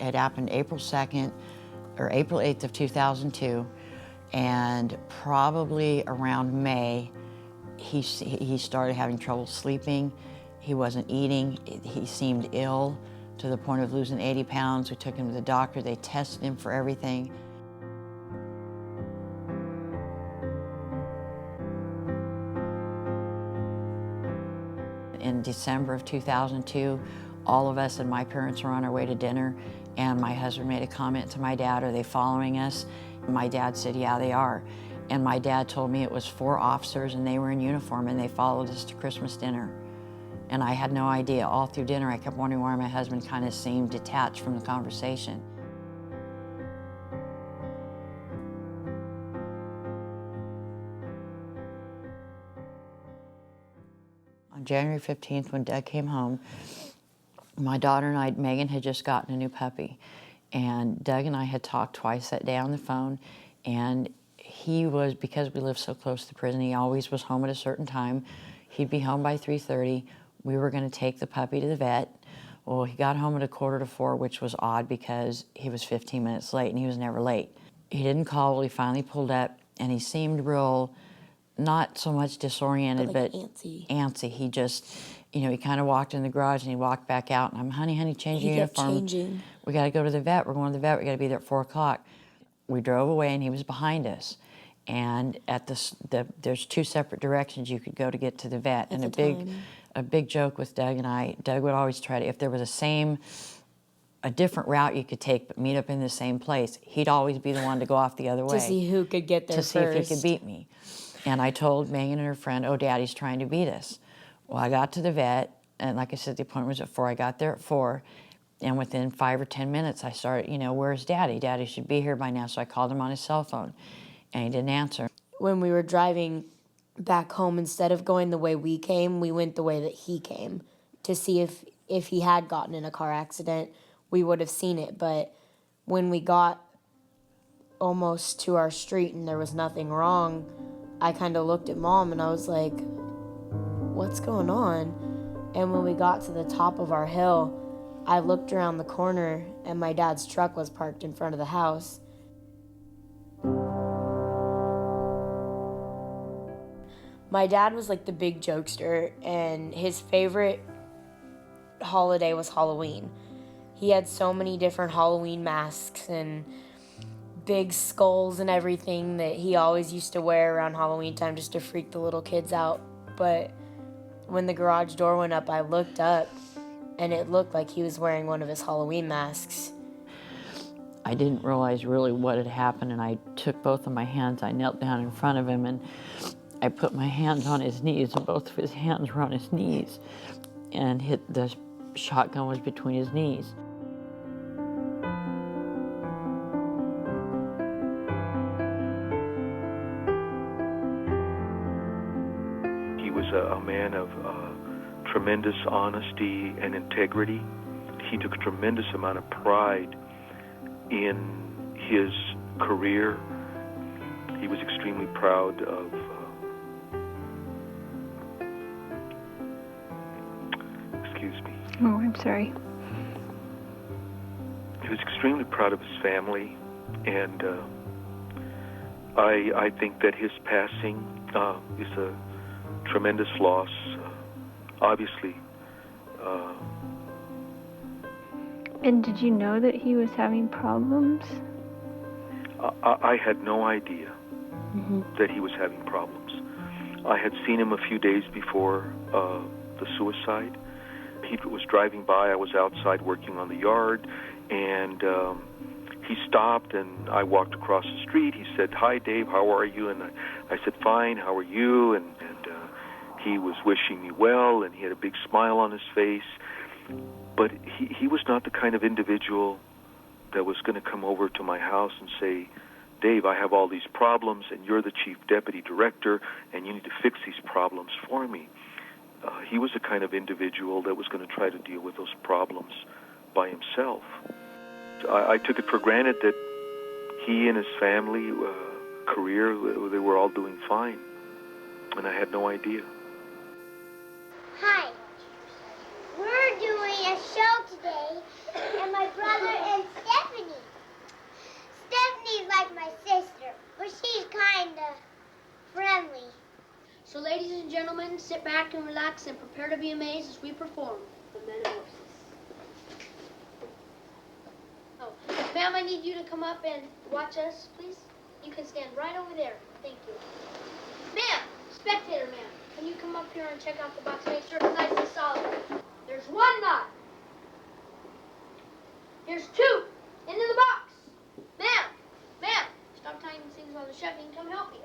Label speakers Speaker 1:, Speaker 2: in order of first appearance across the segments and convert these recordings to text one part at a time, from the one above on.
Speaker 1: It happened April 2nd or April 8th of 2002, and probably around May, he started having trouble sleeping. He wasn't eating. He seemed ill to the point of losing 80 pounds. We took him to the doctor. They tested him for everything. In December of 2002, all of us and my parents were on our way to dinner, and my husband made a comment to my dad, "Are they following us?" And my dad said, "Yeah, they are." And my dad told me it was 4 officers and they were in uniform and they followed us to Christmas dinner. And I had no idea. All through dinner, I kept wondering why my husband kind of seemed detached from the conversation. On January 15th, when Doug came home, my daughter and I, Megan, had just gotten a new puppy. And Doug and I had talked twice that day on the phone. And he was, because we lived so close to the prison, he always was home at a certain time. He'd be home by 3:30. We were going to take the puppy to the vet. Well, he got home at 3:45, which was odd because he was 15 minutes late and he was never late. He didn't call. Well, he finally pulled up and he seemed real, not so much disoriented, but antsy. He just, you know, he kind of walked in the garage and he walked back out and I'm, honey, change your uniform.
Speaker 2: Changing.
Speaker 1: We got to go to the vet. We're going to the vet. We got to be there at 4 o'clock. We drove away and he was behind us. And at there's 2 separate directions you could go to get to the vet. And a big joke with Doug and I, Doug would always try to, if there was a different route you could take but meet up in the same place, he'd always be the one to go off the other way.
Speaker 2: To see who could get there first.
Speaker 1: To see if he could beat me. And I told Megan and her friend, "Oh, Daddy's trying to beat us." Well, I got to the vet, and like I said, the appointment was at 4. I got there at 4, and within 5 or 10 minutes, I started, you know, "Where's Daddy? Daddy should be here by now." So I called him on his cell phone, and he didn't answer.
Speaker 2: When we were driving back home, instead of going the way we came, we went the way that he came to see if he had gotten in a car accident, we would have seen it. But when we got almost to our street and there was nothing wrong, I kind of looked at Mom and I was like, "What's going on?" And when we got to the top of our hill, I looked around the corner and my dad's truck was parked in front of the house. My dad was like the big jokester, and his favorite holiday was Halloween. He had so many different Halloween masks and big skulls and everything that he always used to wear around Halloween time just to freak the little kids out. But when the garage door went up, I looked up and it looked like he was wearing one of his Halloween masks.
Speaker 1: I didn't realize really what had happened, and I took both of my hands, I knelt down in front of him, and I put my hands on his knees, and both of his hands were on his knees, and the shotgun was between his knees.
Speaker 3: He was a man of tremendous honesty and integrity. He took a tremendous amount of pride in his career. He was extremely proud of
Speaker 4: Oh, I'm sorry.
Speaker 3: He was extremely proud of his family, and I think that his passing is a tremendous loss. Obviously.
Speaker 4: And did you know that he was having problems?
Speaker 3: I had no idea that he was having problems. I had seen him a few days before the suicide. He was driving by. I was outside working on the yard, and he stopped, and I walked across the street. He said, "Hi, Dave, how are you?" And I said, "Fine, how are you?" And he was wishing me well, and he had a big smile on his face. But he was not the kind of individual that was going to come over to my house and say, "Dave, I have all these problems, and you're the chief deputy director, and you need to fix these problems for me." He was the kind of individual that was going to try to deal with those problems by himself. I took it for granted that he and his family, career, they were all doing fine, and I had no idea.
Speaker 5: Hi, we're doing a show today, and my brother and Sit back and relax and prepare to be amazed as we perform the metamorphosis. Oh, ma'am, I need you to come up and watch us, please. You can stand right over there. Thank you. Ma'am, spectator ma'am, can you come up here and check out the box, make sure it's nice and solid? There's one knot. Here's two. Into the box. Ma'am, stop tying things on the shelving. Come help me.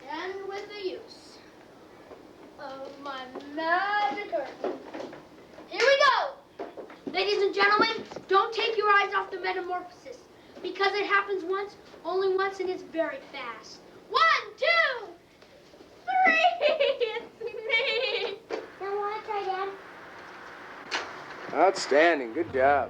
Speaker 5: And with the use of my magic curtain. Here we go. Ladies and gentlemen, don't take your eyes off the metamorphosis, because it happens once, only once, and it's very fast. 1, 2, 3. It's me. Don't want to try, Dad?
Speaker 6: Outstanding. Good job.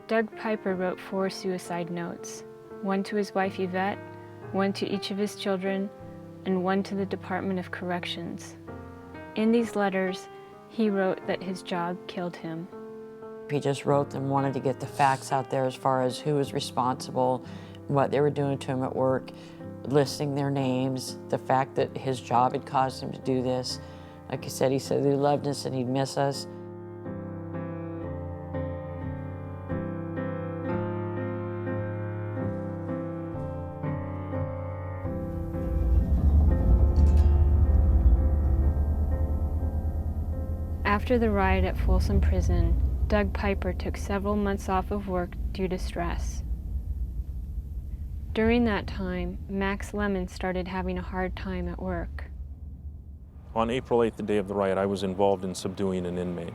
Speaker 7: Doug Piper wrote 4 suicide notes, one to his wife Yvette, one to each of his children, and one to the Department of Corrections. In these letters, he wrote that his job killed him.
Speaker 1: He just wrote them, wanted to get the facts out there as far as who was responsible, what they were doing to him at work, listing their names, the fact that his job had caused him to do this. Like I said, he said he loved us and he'd miss us.
Speaker 7: After the riot at Folsom Prison, Doug Piper took several months off of work due to stress. During that time, Max Lemon started having a hard time at work.
Speaker 8: On April 8th, the day of the riot, I was involved in subduing an inmate.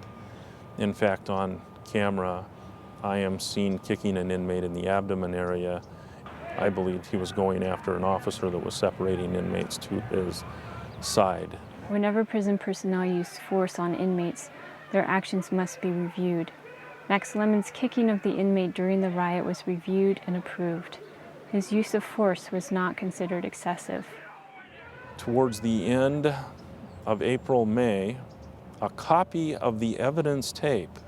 Speaker 8: In fact, on camera, I am seen kicking an inmate in the abdomen area. I believed he was going after an officer that was separating inmates to his side.
Speaker 7: Whenever prison personnel use force on inmates, their actions must be reviewed. Max Lemon's kicking of the inmate during the riot was reviewed and approved. His use of force was not considered excessive.
Speaker 8: Towards the end of April, May, a copy of the evidence tape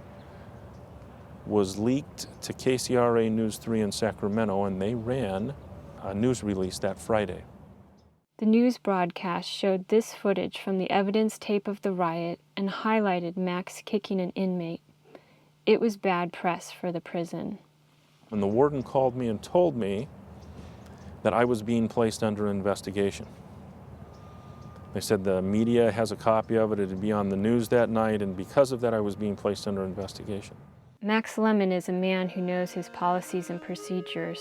Speaker 8: was leaked to KCRA News 3 in Sacramento, and they ran a news release that Friday.
Speaker 7: The news broadcast showed this footage from the evidence tape of the riot and highlighted Max kicking an inmate. It was bad press for the prison.
Speaker 8: And the warden called me and told me that I was being placed under investigation. They said the media has a copy of it, it'd be on the news that night, and because of that I was being placed under investigation.
Speaker 7: Max Lemon is a man who knows his policies and procedures,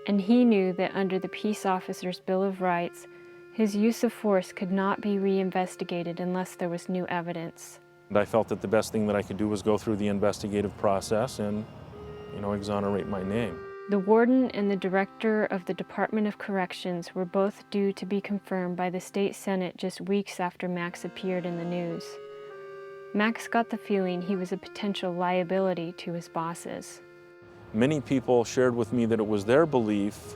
Speaker 7: and he knew that under the Peace Officers' Bill of Rights, his use of force could not be reinvestigated unless there was new evidence.
Speaker 8: And I felt that the best thing that I could do was go through the investigative process and, exonerate my name.
Speaker 7: The warden and the director of the Department of Corrections were both due to be confirmed by the state senate just weeks after Max appeared in the news. Max got the feeling he was a potential liability to his bosses.
Speaker 8: Many people shared with me that it was their belief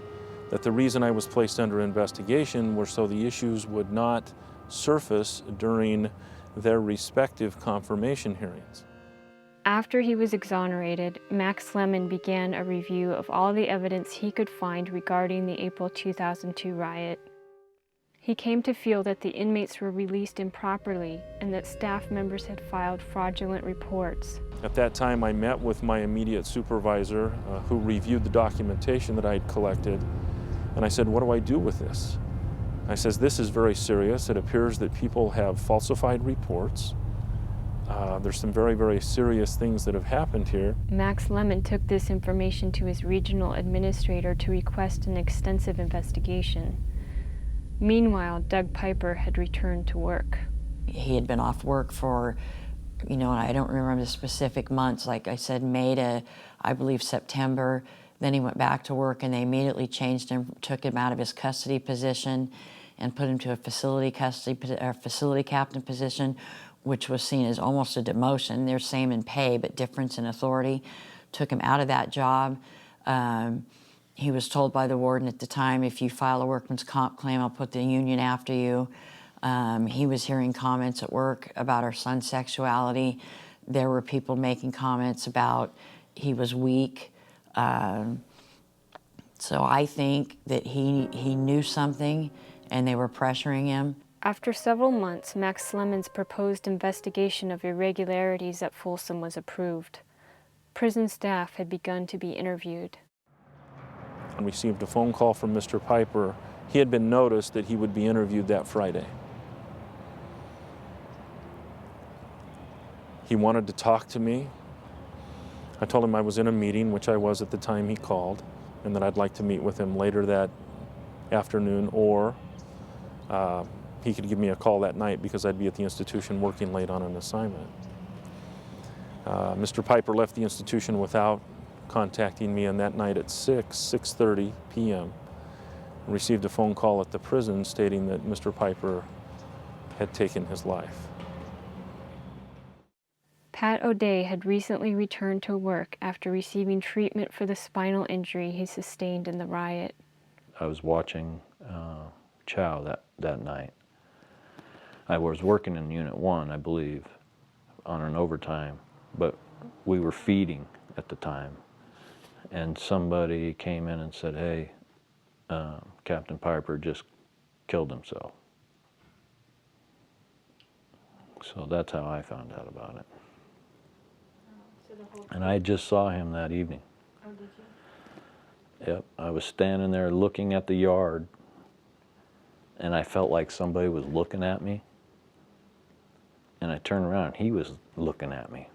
Speaker 8: that the reason I was placed under investigation were so the issues would not surface during their respective confirmation hearings.
Speaker 7: After he was exonerated, Max Lemon began a review of all the evidence he could find regarding the April 2002 riot. He came to feel that the inmates were released improperly and that staff members had filed fraudulent reports.
Speaker 8: At that time, I met with my immediate supervisor, who reviewed the documentation that I had collected, and I said, what do I do with this? I says, this is very serious. It appears that people have falsified reports. There's some very, very serious things that have happened here.
Speaker 7: Max Lemon took this information to his regional administrator to request an extensive investigation. Meanwhile, Doug Piper had returned to work.
Speaker 1: He had been off work for, I don't remember the specific months, like I said, May to, I believe, September. Then he went back to work and they immediately changed him, took him out of his custody position and put him to a facility captain position, which was seen as almost a demotion. They're same in pay, but difference in authority. Took him out of that job. He was told by the warden at the time, if you file a workman's comp claim, I'll put the union after you. He was hearing comments at work about our son's sexuality. There were people making comments about he was weak. So I think that he knew something and they were pressuring him.
Speaker 7: After several months, Max Lemon's proposed investigation of irregularities at Folsom was approved. Prison staff had begun to be interviewed.
Speaker 8: I received a phone call from Mr. Piper. He had been noticed that he would be interviewed that Friday. He wanted to talk to me. I told him I was in a meeting, which I was at the time he called, and that I'd like to meet with him later that afternoon, or he could give me a call that night because I'd be at the institution working late on an assignment. Mr. Piper left the institution without contacting me, and that night at 6:30 p.m., received a phone call at the prison stating that Mr. Piper had taken his life.
Speaker 7: Pat O'Day had recently returned to work after receiving treatment for the spinal injury he sustained in the riot.
Speaker 6: I was watching Chow that night. I was working in Unit 1, I believe, on an overtime, but we were feeding at the time. And somebody came in and said, hey, Captain Piper just killed himself. So that's how I found out about it. And I just saw him that evening.
Speaker 7: Oh, did you?
Speaker 6: Yep, I was standing there looking at the yard, and I felt like somebody was looking at me. And I turned around, and he was looking at me.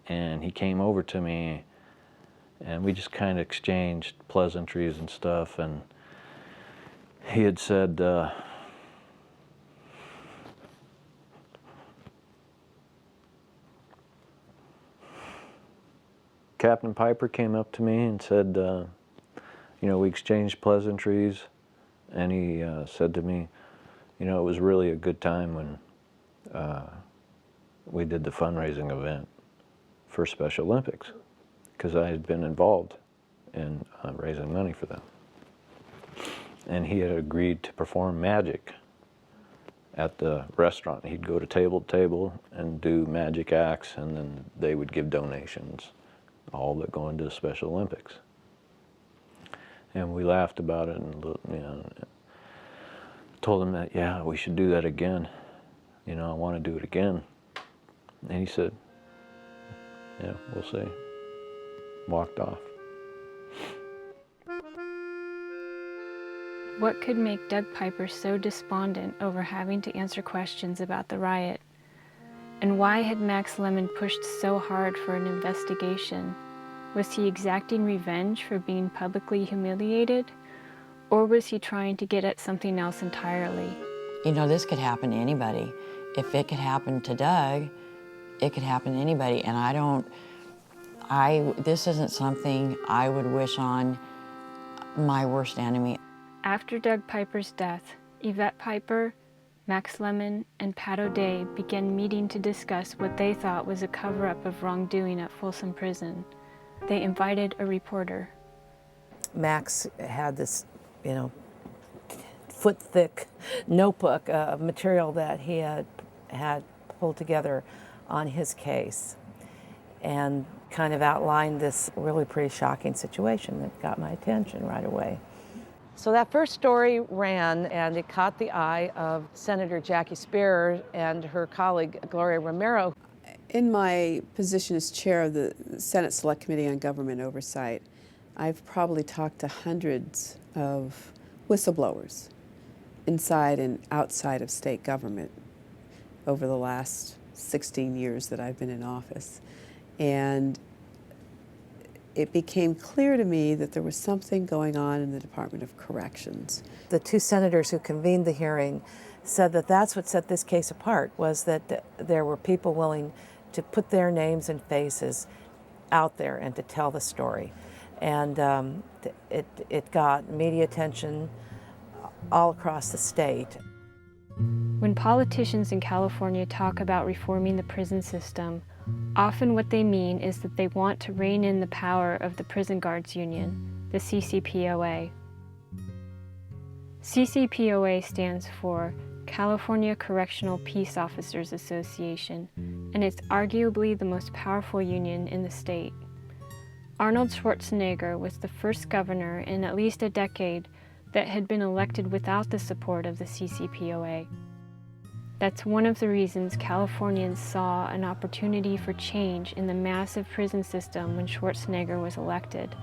Speaker 6: And he came over to me, and we just kind of exchanged pleasantries and stuff, and he had said, Captain Piper came up to me and said, you know, we exchanged pleasantries, and he said to me, you know, it was really a good time when we did the fundraising event for Special Olympics, because I had been involved in raising money for them. And he had agreed to perform magic at the restaurant. He'd go to table and do magic acts, and then they would give donations, all that go into the Special Olympics. And we laughed about it, and you know, told him that, yeah, we should do that again. You know, I want to do it again. And he said, yeah, we'll see. Walked off.
Speaker 7: What could make Doug Piper so despondent over having to answer questions about the riot? And why had Max Lemon pushed so hard for an investigation? Was he exacting revenge for being publicly humiliated? Or was he trying to get at something else entirely?
Speaker 1: You know, this could happen to anybody. If it could happen to Doug, it could happen to anybody. And this isn't something I would wish on my worst enemy.
Speaker 7: After Doug Piper's death, Yvette Piper, Max Lemon, and Pat O'Day began meeting to discuss what they thought was a cover-up of wrongdoing at Folsom Prison. They invited a reporter.
Speaker 9: Max had this, you know, foot-thick notebook of material that he had pulled together on his case, and kind of outlined this really pretty shocking situation that got my attention right away. So that first story ran, and it caught the eye of Senator Jackie Speier and her colleague Gloria Romero.
Speaker 10: In my position as chair of the Senate Select Committee on Government Oversight, I've probably talked to hundreds of whistleblowers inside and outside of state government over the last 16 years that I've been in office. And it became clear to me that there was something going on in the Department of Corrections.
Speaker 9: The two senators who convened the hearing said that that's what set this case apart, was that there were people willing to put their names and faces out there and to tell the story. And it got media attention all across the state.
Speaker 7: When politicians in California talk about reforming the prison system, often what they mean is that they want to rein in the power of the Prison Guards Union, the CCPOA. CCPOA stands for California Correctional Peace Officers Association, and it's arguably the most powerful union in the state. Arnold Schwarzenegger was the first governor in at least a decade that had been elected without the support of the CCPOA. That's one of the reasons Californians saw an opportunity for change in the massive prison system when Schwarzenegger was elected.